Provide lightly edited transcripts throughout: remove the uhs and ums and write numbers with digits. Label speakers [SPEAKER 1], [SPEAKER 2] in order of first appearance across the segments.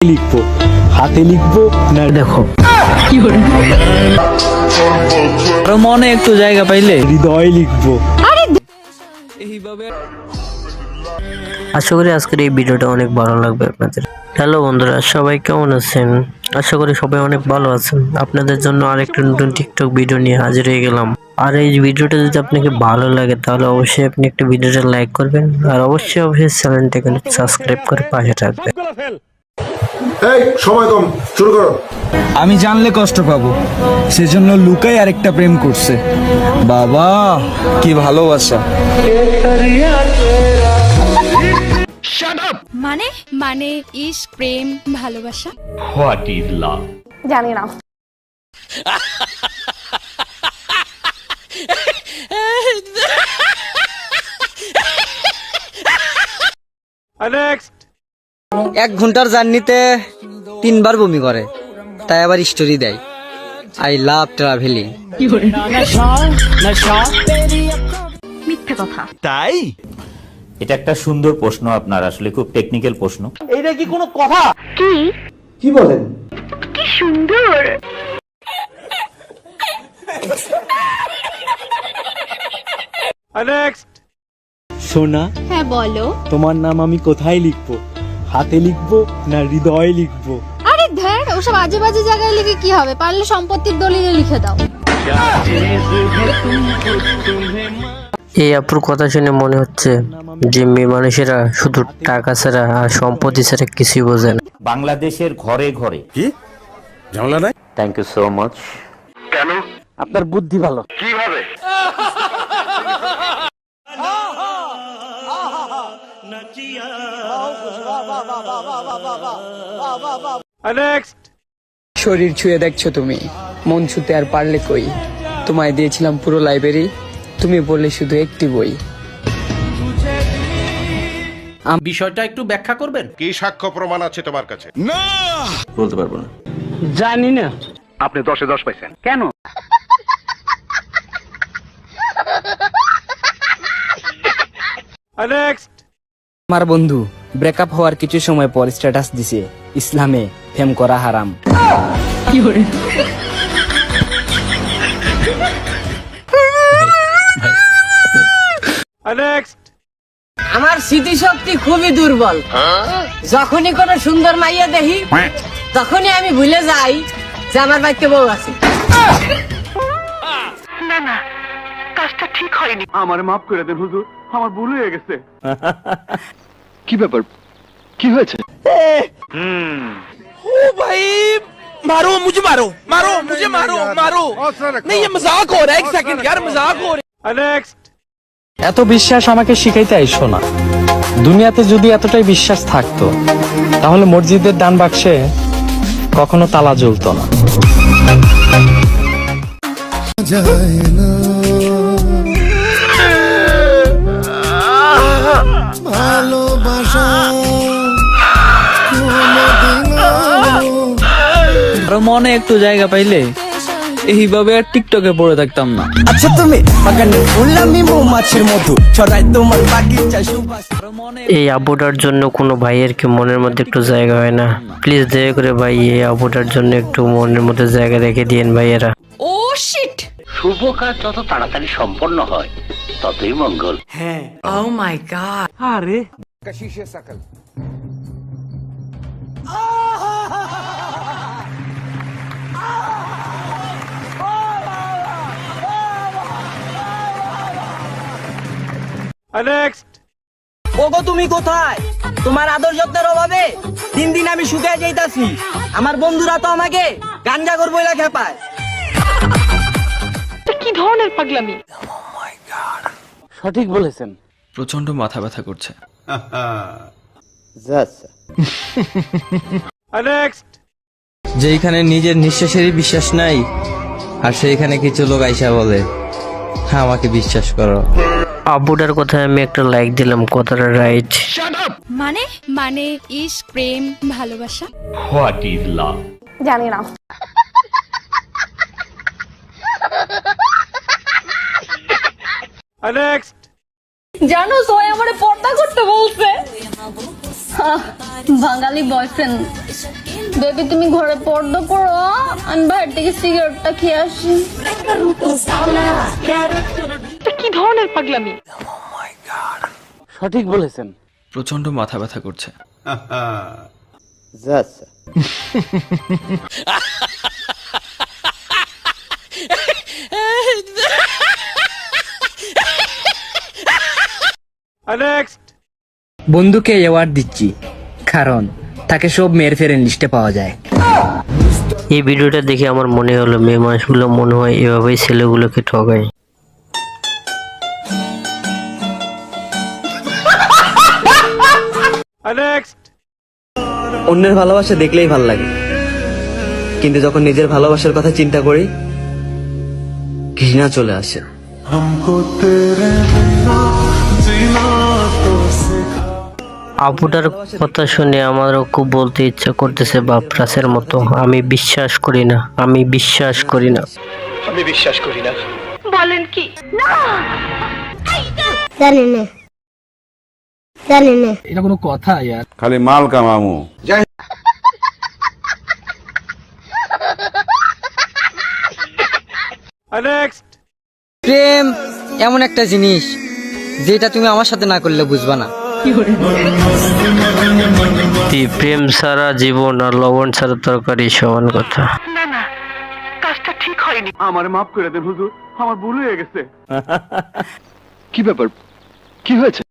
[SPEAKER 1] লিখবো, হাতে লিখবো না দেখো
[SPEAKER 2] আরো মনে একটু জায়গা পাইলে
[SPEAKER 1] হৃদয়ে লিখবো।
[SPEAKER 2] এইভাবে
[SPEAKER 3] আশা করি আজকের এই ভিডিওটা অনেক ভালো লাগবে আপনাদের। হ্যালো বন্ধুরা, সবাই কেমন আছেন? আশা করি সবাই অনেক ভালো আছেন। আপনাদের জন্য আরেকটা নতুন টিকটক ভিডিও নিয়ে হাজির হয়ে গেলাম। আর এই ভিডিওটা যদি আপনাকে ভালো লাগে তাহলে অবশ্যই আপনি একটা ভিডিওটা লাইক করবেন আর অবশ্যই চ্যানেলটাকে সাবস্ক্রাইব করে পাশে থাকবেন।
[SPEAKER 4] এই সময় কম, শুরু করো।
[SPEAKER 2] আমি জানলে কষ্ট পাবো, সেজন্য লুকাই আরেকটা প্রেম করছে। বাবা কি ভালোবাসা!
[SPEAKER 5] মানে মানে ইশক, প্রেম, ভালোবাসা।
[SPEAKER 6] What is love?
[SPEAKER 5] জানি না।
[SPEAKER 7] এক ঘন্টার জার্নিতে 3 বার বমি করে, তাই আবার স্টোরি দেয় আই লাভ ট্রাভেলিং।
[SPEAKER 5] মিথ্যে কথা।
[SPEAKER 6] তাই এটা একটা সুন্দর প্রশ্ন, আপনার আসলে খুব টেকনিক্যাল প্রশ্ন।
[SPEAKER 4] কি বলেন?
[SPEAKER 1] সোনা,
[SPEAKER 5] হ্যাঁ বলো।
[SPEAKER 1] তোমার নাম আমি কোথায় লিখবো? হাতে লিখবো না হৃদয়ে লিখবো?
[SPEAKER 5] আরে ধ্যান, ওসব আজে বাজে জায়গায় লিখে কি হবে? পারলে সম্পত্তির দলিলে লিখে দাও।
[SPEAKER 3] এই আপুর কথা শুনে মনে হচ্ছে যে মেয়ে মানুষেরা শুধু টাকা ছাড়া আর সম্পত্তি ছাড়া কিছুই বোঝে না।
[SPEAKER 6] বাংলাদেশের ঘরে ঘরে
[SPEAKER 4] কি ঝামেলা নাই?
[SPEAKER 6] Thank you so much.
[SPEAKER 7] আপনার বুদ্ধি ভালো। শরীর ছুঁয়ে দেখছো তুমি, মন ছুতে আর পারলে কই? তোমায় দিয়েছিলাম পুরো লাইব্রেরি, তুমি বললে শুধু একটি বই।
[SPEAKER 8] বিষয়টা একটু ব্যাখ্যা করবেন?
[SPEAKER 4] কি সাক্ষ্য প্রমাণ আছে তোমার কাছে?
[SPEAKER 6] বলতে পারবো না।
[SPEAKER 7] জানি না।
[SPEAKER 4] আপনি 10-এ 10 পাইছেন
[SPEAKER 7] কেন? আমার বন্ধু ব্রেকআপ হওয়ার কিছু সময় পর স্ট্যাটাস দিছে, ইসলামে প্রেম করা হারাম। আমার স্মৃতিশক্তি খুবই দুর্বল। যখনই কোনো সুন্দর মাইয়া দেখি তখনই আমি ভুলে যাই যে আমার বাড়িতে বউ আছে।
[SPEAKER 4] আমার মাফ করে দেন হুজুর, আমার ভুল হয়ে গেছে। কি ব্যাপার, কি হয়েছে?
[SPEAKER 8] मारो मुझे, मारो मारो मुझे, मारो मारो। नहीं ये मजाक हो रहा है, एक सेकंड यार, मजाक हो रहा है।
[SPEAKER 9] এত বিশ্বাস আমাকে শিখাইতে আইসো না। দুনিয়াতে যদি এতটাই বিশ্বাস থাকতো তাহলে মসজিদের দান বাক্সে কখনো তালা জ্বলতো না।
[SPEAKER 2] আরো মনে একটু জায়গা পাইলে এইভাবে আর টিকটকে পড়ে থাকতাম না।
[SPEAKER 7] আচ্ছা তুমি বাগানে ফুললামি মৌমাছির মধু ছড়াই তোমার বাগিচা সুবাস।
[SPEAKER 3] এই আপুটার জন্য কোনো ভাইয়ের কি মনের মধ্যে একটু জায়গা হয় না? প্লিজ দয়া করে ভাই এই আপুটার জন্য একটু মনের মধ্যে জায়গা রেখে দিয়েন ভাইয়েরা।
[SPEAKER 5] ও শিট।
[SPEAKER 6] শুভ কাজ যত তাড়াতাড়ি সম্পন্ন হয় ততই মঙ্গল।
[SPEAKER 5] ও মাই গড।
[SPEAKER 7] ওগো তুমি কোথায়? তোমার আদর যত্নের অভাবে দিন দিন আমি শুকিয়ে যাইতাছি। আমার বন্ধুরা তো আমাকে গাঞ্জাগর বইলা খেপায়।
[SPEAKER 5] কি ধরনের পাগলামি?
[SPEAKER 7] সঠিক বলেছেন।
[SPEAKER 9] প্রচন্ড মাথা ব্যথা করছে। যেখানে নিজের নিঃশ্বাসেরই বিশ্বাস নাই আর সেইখানে কিছু লোক আইসা বলে হ্যাঁ আমাকে বিশ্বাস করো।
[SPEAKER 3] আপুটার কথায় আমি একটা লাইক দিলাম, কথাটা রাইট।
[SPEAKER 5] মানে মানে ইশক, প্রেম, ভালোবাসা।
[SPEAKER 6] What is love?
[SPEAKER 5] জানি না। জানো সবাই আমারে পর্দা করতে বলছে। বাঙালি বয়ফ্রেন্ড। বেবি তুমি ঘরে পর্দা পড়ো, আমি বাইরে থেকে সিগারেটটা খেয়ে আসি।
[SPEAKER 2] প্রচন্ড মাথা ব্যথা করছে।
[SPEAKER 10] বন্ধুকে অ্যাওয়ার্ড দিচ্ছি, কারণ তাকে সব মেয়ের ফ্রেন্ড লিস্টে পাওয়া যায়।
[SPEAKER 3] এই ভিডিওটা দেখে আমার মনে হলো মেয়ে মানুষগুলো মনে হয় এভাবেই ছেলেগুলোকে ঠকায়।
[SPEAKER 10] অন্যের ভালোবাসা দেখলেই ভাল লাগে, কিন্তু যখন নিজের ভালোবাসার কথা চিন্তা করি ঘৃণা চলে আসে।
[SPEAKER 3] আপুটার কথা শুনে আমারও খুব বলতে ইচ্ছা করতেছে বাপরাসের মতো, আমি বিশ্বাস করি না, আমি বিশ্বাস করি না।
[SPEAKER 10] এটা কোনো কথা ইয়ার?
[SPEAKER 4] খালি মাল কামামু।
[SPEAKER 10] প্রেম এমন একটা জিনিস যেটা তুমি আমার সাথে না করলে বুঝবা না।
[SPEAKER 3] এই প্রেম ছাড়া জীবন আর লবণ ছাড়া তরকারি সমান কথা।
[SPEAKER 4] আমার মাফ করে দেন হুজুর, আমার ভুল হয়ে গেছে। কি ব্যাপার, কি হয়েছে?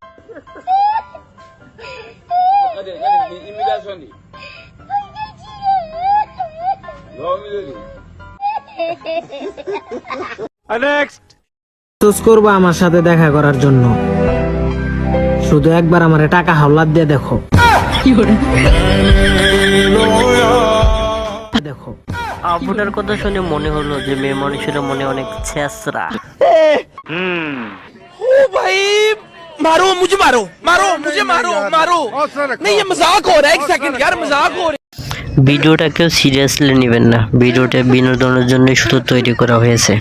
[SPEAKER 10] চুজ করবো আমার সাথে দেখা করার জন্য, শুধু একবার আমারে টাকা হাওলাত দিয়ে দেখো। দেখো,
[SPEAKER 3] আপুটার কথা শুনে মনে হলো যে মেয়ে মানুষের মনে অনেক ছেঁচড়া।
[SPEAKER 8] ओ भाई मारो मुझे, मारो मारो मुझे, मारो मारो। नहीं ये मजाक हो रहा है, एक सेकंड यार, मजाक हो रहा है।
[SPEAKER 3] ভিডিওটা কেউ সিরিয়াসলি নেবেন না, ভিডিওটা বিনোদনের জন্য শুধু তৈরি করা হয়েছে।